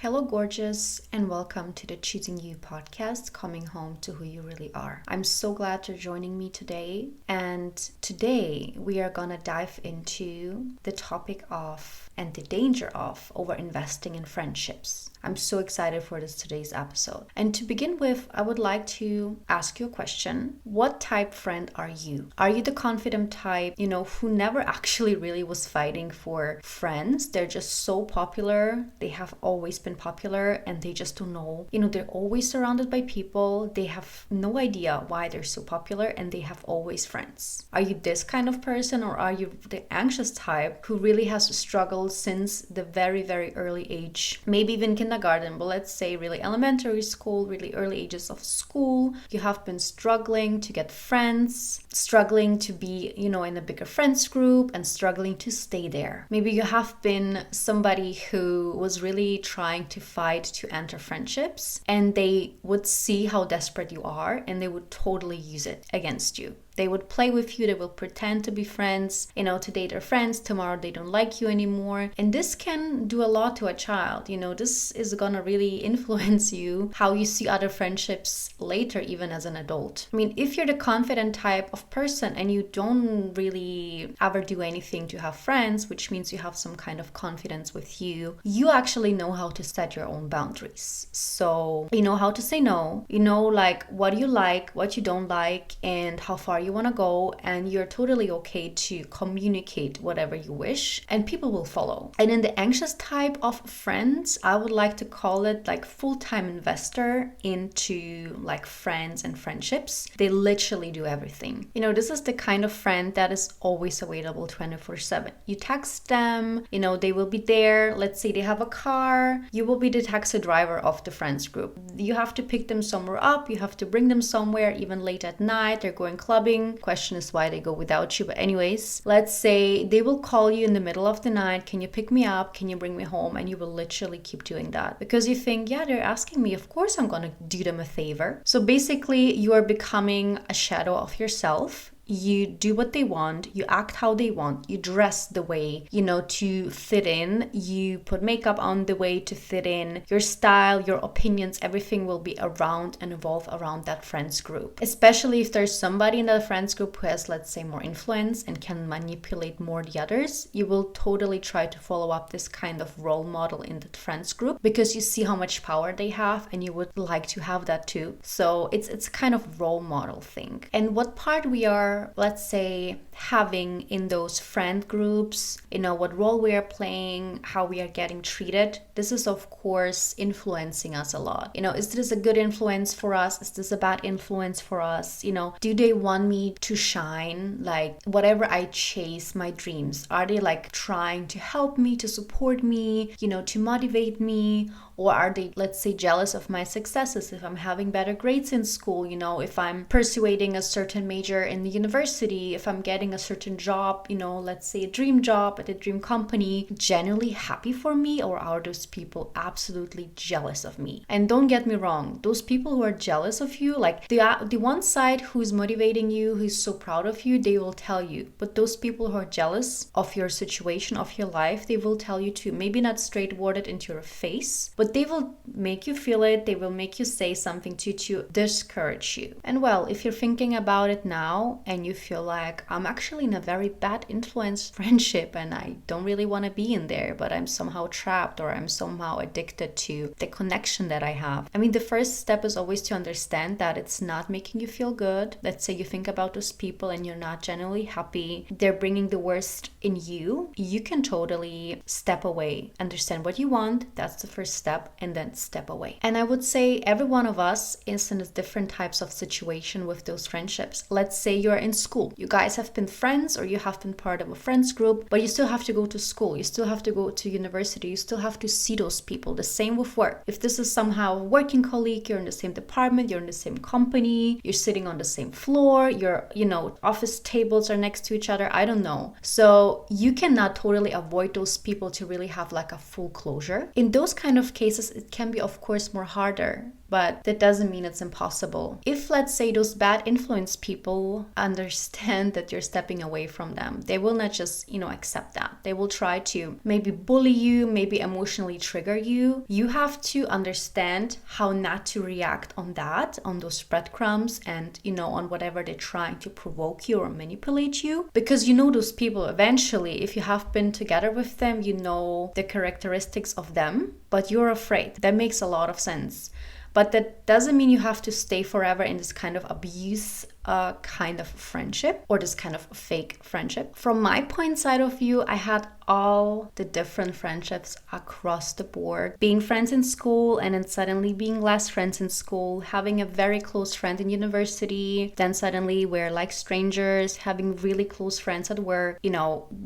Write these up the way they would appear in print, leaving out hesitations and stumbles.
Hello, gorgeous, and welcome to the Choosing You podcast, coming home to who you really are. I'm so glad you're joining me today. And today we are gonna dive into the topic of and the danger of over investing in friendships. I'm so excited for today's episode. And to begin with, I would like to ask you a question. What type friend are you? Are you the confident type, who never actually really was fighting for friends? They're just so popular. They have always been popular and they just don't know. They're always surrounded by people. They have no idea why they're so popular and they have always friends. Are you this kind of person, or are you the anxious type who really has struggled since the very, very early age? Maybe even kindergarten, but let's say really elementary school, really early ages of school. You have been struggling to get friends, struggling to be, in a bigger friends group and struggling to stay there. Maybe you have been somebody who was really trying to fight to enter friendships, and they would see how desperate you are and they would totally use it against you. They would play with you, they will pretend to be friends, today they're friends, tomorrow they don't like you anymore. And this can do a lot to a child. This is gonna really influence you, how you see other friendships later, even as an adult. If you're the confident type of person and you don't really ever do anything to have friends, which means you have some kind of confidence with you, you actually know how to set your own boundaries. So you know how to say no, like what you like, what you don't like, and how far you want to go, and you're totally okay to communicate whatever you wish, and people will follow. And in the anxious type of friends, I would like to call it like full-time investor into like friends and friendships. They literally do everything. This is the kind of friend that is always available 24/7. You text them, they will be there. Let's say they have a car, you will be the taxi driver of the friends group. You have to pick them somewhere up, you have to bring them somewhere, even late at night, they're going clubbing. Question is why they go without you. But anyways, let's say they will call you in the middle of the night. Can you pick me up? Can you bring me home? And you will literally keep doing that because you think, yeah, they're asking me. Of course, I'm going to do them a favor. So basically, you are becoming a shadow of yourself. You do what they want, you act how they want, you dress the way, to fit in, you put makeup on the way to fit in, your style, your opinions, everything will be around and evolve around that friends group. Especially if there's somebody in that friends group who has, let's say, more influence and can manipulate more the others, you will totally try to follow up this kind of role model in that friends group because you see how much power they have and you would like to have that too. So it's kind of role model thing. And what part we are, let's say, having in those friend groups, what role we are playing, how we are getting treated, this is of course influencing us a lot. Is this a good influence for us? Is this a bad influence for us? Do they want me to shine? Like whatever I chase, my dreams, are they like trying to help me, to support me, to motivate me? Or are they, let's say, jealous of my successes? If I'm having better grades in school, if I'm persuading a certain major in the university, if I'm getting a certain job, let's say a dream job at a dream company, genuinely happy for me? Or are those people absolutely jealous of me? And don't get me wrong, those people who are jealous of you, like the one side who's motivating you, who's so proud of you, they will tell you. But those people who are jealous of your situation, of your life, they will tell you too. Maybe not straightforward into your face, but they will make you feel it. They will make you say something to discourage you. And well, if you're thinking about it now and you feel like I'm actually in a very bad influence friendship and I don't really want to be in there, but I'm somehow trapped or I'm somehow addicted to the connection that I have. The first step is always to understand that it's not making you feel good. Let's say you think about those people and you're not genuinely happy. They're bringing the worst in you. You can totally step away, understand what you want. That's the first step. And then step away. And I would say every one of us is in a different types of situation with those friendships. Let's say you're in school. You guys have been friends or you have been part of a friends group, but you still have to go to school. You still have to go to university. You still have to see those people. The same with work. If this is somehow a working colleague, you're in the same department, you're in the same company, you're sitting on the same floor, your, office tables are next to each other. I don't know. So you cannot totally avoid those people to really have like a full closure. In those kind of cases, it can be, of course, more harder. but that doesn't mean it's impossible. If, let's say, those bad influence people understand that you're stepping away from them, they will not just, accept that. They will try to maybe bully you, maybe emotionally trigger you. You have to understand how not to react on that, on those breadcrumbs, and, on whatever they're trying to provoke you or manipulate you. Because those people eventually, if you have been together with them, you know the characteristics of them, but you're afraid. That makes a lot of sense. But that doesn't mean you have to stay forever in this kind of abuse kind of friendship, or this kind of fake friendship. From my point side of view, I had all the different friendships across the board. Being friends in school and then suddenly being less friends in school, having a very close friend in university, then suddenly we're like strangers, having really close friends at work,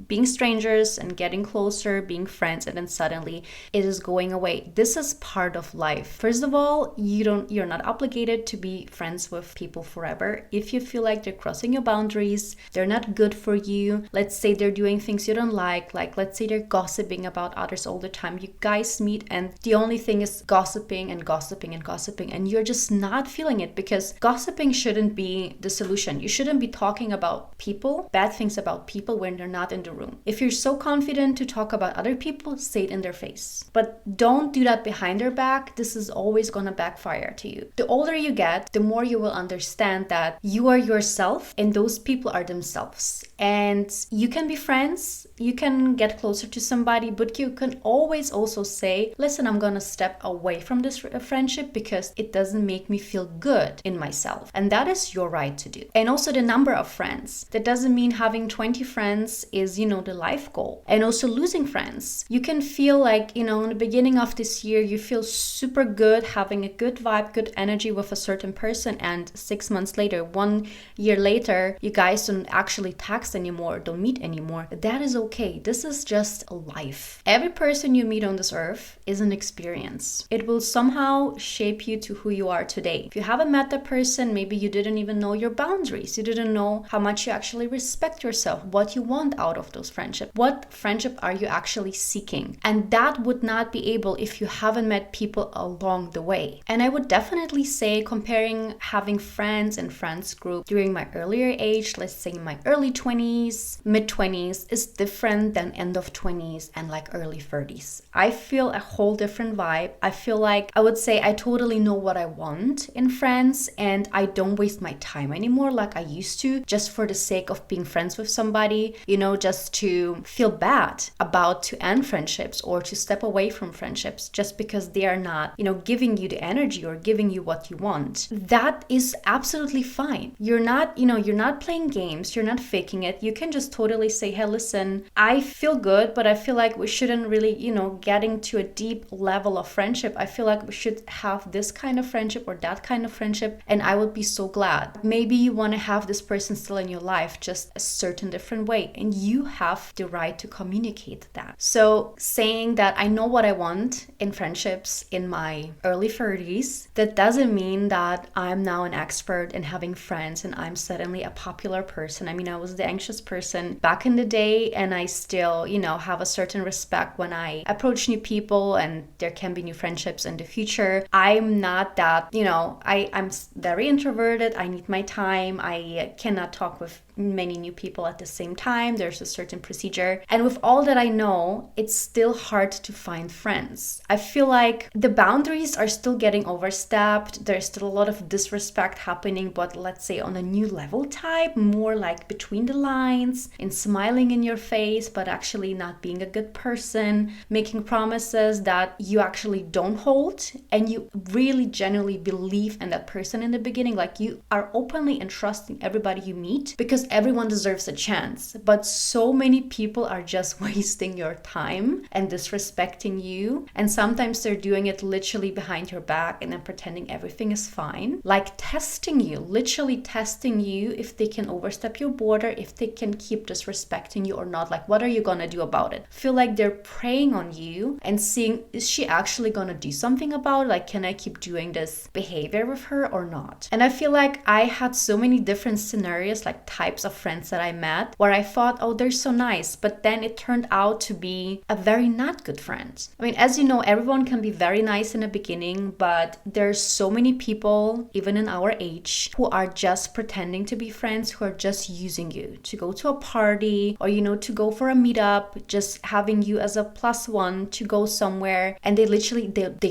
being strangers and getting closer, being friends, and then suddenly it is going away. This is part of life. First of all, you're not obligated to be friends with people forever. If you feel like they're crossing your boundaries, they're not good for you, let's say they're doing things you don't like let's say they're gossiping about others all the time. You guys meet and the only thing is gossiping and gossiping and gossiping, and you're just not feeling it, because gossiping shouldn't be the solution. You shouldn't be talking about people, bad things about people, when they're not in the room. If you're so confident to talk about other people, say it in their face. But don't do that behind their back. This is always gonna backfire to you. The older you get, the more you will understand that you are yourself and those people are themselves. And you can be friends, you can get closer to somebody, but you can always also say, listen, I'm gonna step away from this friendship because it doesn't make me feel good in myself. And that is your right to do. And also the number of friends. That doesn't mean having 20 friends is, the life goal. And also losing friends. You can feel like, in the beginning of this year, you feel super good, having a good vibe, good energy with a certain person, and 6 months later, 1 year later, you guys don't actually text anymore, don't meet anymore. That is okay. This is just life. Every person you meet on this earth is an experience. It will somehow shape you to who you are today. If you haven't met that person, maybe you didn't even know your boundaries. You didn't know how much you actually respect yourself, what you want out of those friendships. What friendship are you actually seeking? And that would not be able if you haven't met people along the way. And I would definitely say, comparing having friends and friends group during my earlier age, let's say my early 20s, mid 20s, is different than end of 20s and like early 30s. I feel a whole different vibe. I feel like I would say I totally know what I want in friends, and I don't waste my time anymore like I used to, just for the sake of being friends with somebody, just to feel bad about to end friendships or to step away from friendships just because they are not, giving you the energy or giving you what you want. That is absolutely fine. You're not playing games, you're not faking it. You can just totally say, hey, listen, I feel good, but I feel like we shouldn't really, getting to a deep level of friendship. I feel like we should have this kind of friendship or that kind of friendship, and I would be so glad. Maybe you want to have this person still in your life, just a certain different way, and you have the right to communicate that. So saying that I know what I want in friendships in my early 30s, that doesn't mean that I'm now an expert in having friends and I'm suddenly a popular person. I mean, I was the anxious person back in the day, and I still, have a certain respect when I approach new people and there can be new friendships in the future. I'm not that, I'm very introverted. I need my time. I cannot talk with many new people at the same time. There's a certain procedure. And with all that I know, it's still hard to find friends. I feel like the boundaries are still getting overstepped. There's still a lot of disrespect happening, but let's say on a new level type, more like between the lines, in smiling in your face, but actually not being a good person, making promises that you actually don't hold, and you really genuinely believe in that person in the beginning. Like, you are openly entrusting everybody you meet because everyone deserves a chance. But so many people are just wasting your time and disrespecting you. And sometimes they're doing it literally behind your back and then pretending everything is fine. Like testing you, literally testing you if they can overstep your border, if they can keep disrespecting you or not. Like, what are you gonna do about it? Feel like they're preying on you and seeing, is she actually gonna do something about it? Like, can I keep doing this behavior with her or not? And I feel like I had so many different scenarios, like types types of friends that I met where I thought, oh, they're so nice, but then it turned out to be a very not good friend. I mean, as you know, everyone can be very nice in the beginning, but there's so many people, even in our age, who are just pretending to be friends, who are just using you to go to a party or, to go for a meetup, just having you as a plus one to go somewhere. And they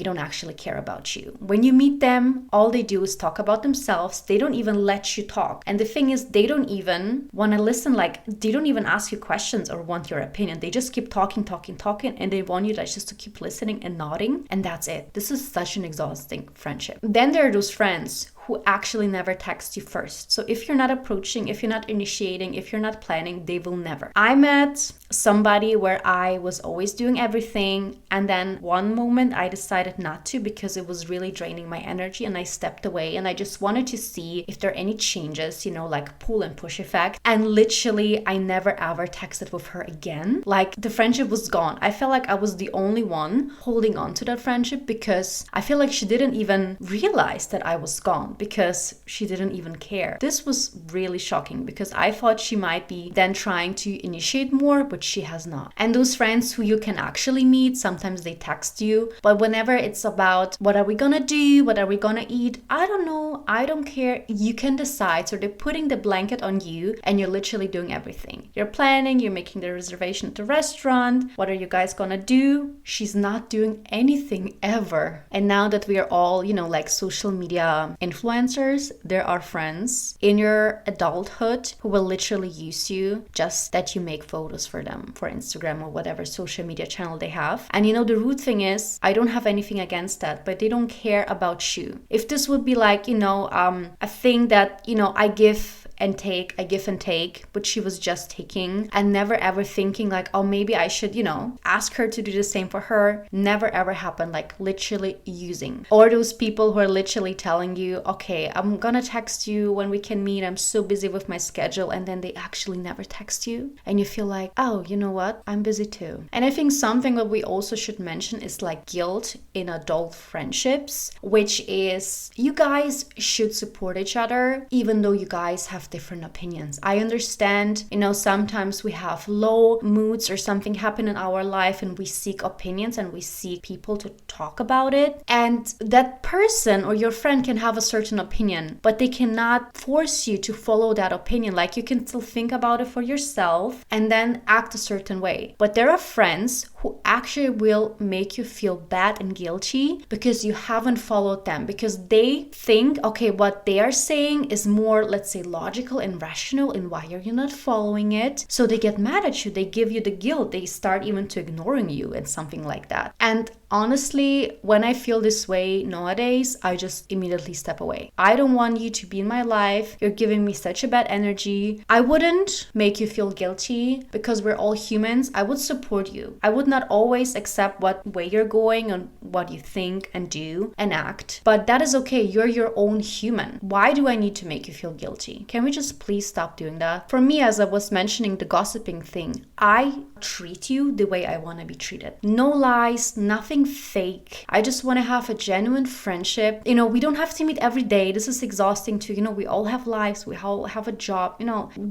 don't actually care about you. When you meet them, all they do is talk about themselves. They don't even let you talk. And the thing is, they don't even want to listen. Like, they don't even ask you questions or want your opinion. They just keep talking, and they want you just to keep listening and nodding. And that's it. This is such an exhausting friendship. Then there are those friends who actually never text you first. So if you're not approaching, if you're not initiating, if you're not planning, they will never. I met somebody where I was always doing everything, and then one moment I decided not to because it was really draining my energy, and I stepped away, and I just wanted to see if there are any changes, like pull and push effect. And literally I never ever texted with her again. Like, the friendship was gone. I felt like I was the only one holding on to that friendship because I feel like she didn't even realize that I was gone, because she didn't even care. This was really shocking because I thought she might be then trying to initiate more, but she has not. And those friends who you can actually meet, sometimes they text you, but whenever it's about what are we gonna do, what are we gonna eat, I don't know, I don't care, you can decide. So they're putting the blanket on you and you're literally doing everything. You're planning, you're making the reservation at the restaurant, what are you guys gonna do? She's not doing anything ever. And now that we are all, like social media influencers, there are friends in your adulthood who will literally use you just that you make photos for them for Instagram or whatever social media channel they have. And the rude thing is, I don't have anything against that, but they don't care about you. If this would be like, a thing that, I give and take, but she was just taking and never ever thinking like, oh, maybe I should, ask her to do the same for her. Never ever happened. Like, literally using. Or those people who are literally telling you, okay, I'm gonna text you when we can meet, I'm so busy with my schedule, and then they actually never text you, and you feel like, oh, you know what, I'm busy too. And I think something that we also should mention is like guilt in adult friendships, which is you guys should support each other even though you guys have different opinions. I understand, sometimes we have low moods or something happen in our life and we seek opinions and we seek people to talk about it, and that person or your friend can have a certain opinion, but they cannot force you to follow that opinion. Like, you can still think about it for yourself and then act a certain way. But there are friends who actually will make you feel bad and guilty because you haven't followed them, because they think, okay, what they are saying is more, let's say, logical and rational, and why are you not following it? So they get mad at you, they give you the guilt, they start even to ignoring you and something like that. And honestly, when I feel this way nowadays, I just immediately step away. I don't want you to be in my life. You're giving me such a bad energy. I wouldn't make you feel guilty because we're all humans. I would support you. I would not always accept what way you're going and what you think and do and act, but that is okay. You're your own human. Why do I need to make you feel guilty? Can we just please stop doing that? For me, as I was mentioning the gossiping thing, I treat you the way I want to be treated. No lies, nothing fake. I just want to have a genuine friendship. We don't have to meet every day. This is exhausting too. We all have lives. We all have a job.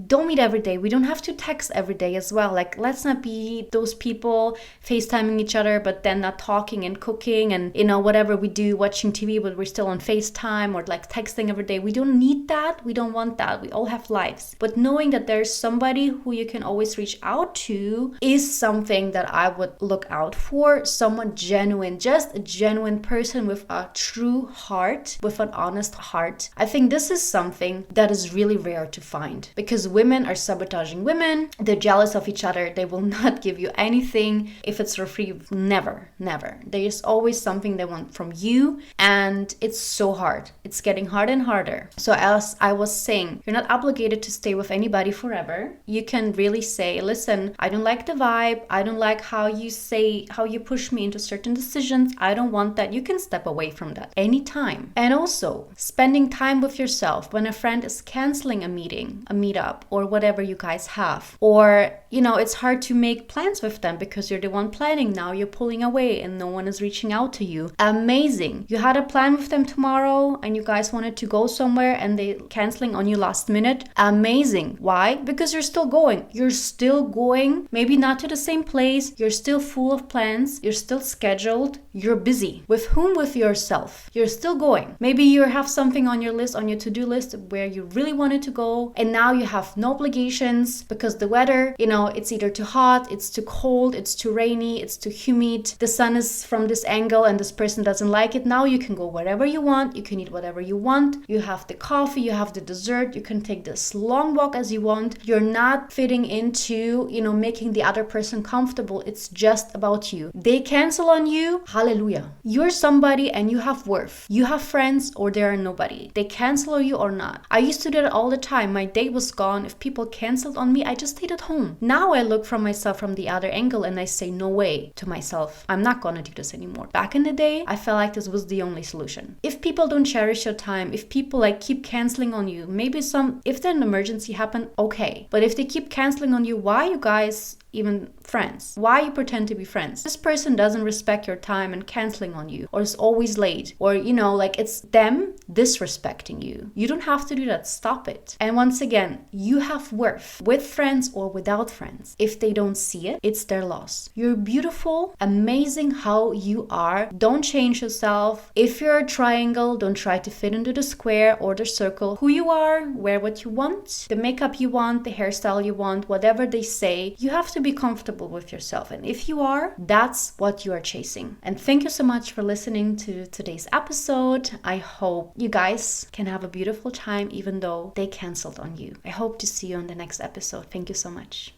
Don't meet every day. We don't have to text every day as well. Like, let's not be those people FaceTiming each other, but then not talking and cooking and, whatever we do, watching TV, but we're still on FaceTime or like texting every day. We don't need that. We don't want that. We all have lives. But knowing that there's somebody who you can always reach out to is something that I would look out for. Someone genuine, just a genuine person with a true heart, with an honest heart. I think this is something that is really rare to find, because women are sabotaging women. They're jealous of each other. They will not give you anything if it's for free. Never. There is always something they want from you, and it's so hard. It's getting harder and harder. So as I was saying, you're not obligated to stay with anybody forever. You can really say, listen, I don't like the vibe. I don't like how you push me into certain certain decisions. I don't want that. You can step away from that anytime. And also spending time with yourself when a friend is canceling a meeting, a meetup, or whatever you guys have. Or, it's hard to make plans with them because you're the one planning. Now you're pulling away and no one is reaching out to you. Amazing. You had a plan with them tomorrow and you guys wanted to go somewhere and they canceling on you last minute. Amazing. Why? Because you're still going. You're still going. Maybe not to the same place. You're still full of plans. You're still scheduled. You're busy. With whom? With yourself. You're still going. Maybe you have something on your list, on your to-do list where you really wanted to go and now you have no obligations because the weather, it's either too hot, it's too cold, it's too rainy, it's too humid, the sun is from this angle and this person doesn't like it. Now you can go wherever you want, you can eat whatever you want, you have the coffee, you have the dessert, you can take this long walk as you want. You're not fitting into, making the other person comfortable. It's just about you. They cancel on you, hallelujah. You're somebody and you have worth. You have friends or they are nobody. They cancel on you or not. I used to do that all the time. My day was gone. If people canceled on me, I just stayed at home. Now I look from myself from the other angle and I say, no way to myself. I'm not gonna do this anymore. Back in the day, I felt like this was the only solution. If people don't cherish your time, if people keep canceling on you, maybe if there's an emergency happen, okay. But if they keep canceling on you, why you guys even friends? Why you pretend to be friends? This person doesn't respect your time and canceling on you, or is always late, or it's them disrespecting you. You don't have to do that. Stop it. And once again, you have worth with friends or without friends. If they don't see it, it's their loss. You're beautiful, amazing how you are. Don't change yourself. If you're a triangle, don't try to fit into the square or the circle. Who you are, wear what you want, the makeup you want, the hairstyle you want, whatever they say, you have to be comfortable with yourself. And if you are, that's what you are chasing. And thank you so much for listening to today's episode. I hope you guys can have a beautiful time even though they canceled on you. I hope to see you on the next episode. Thank you so much.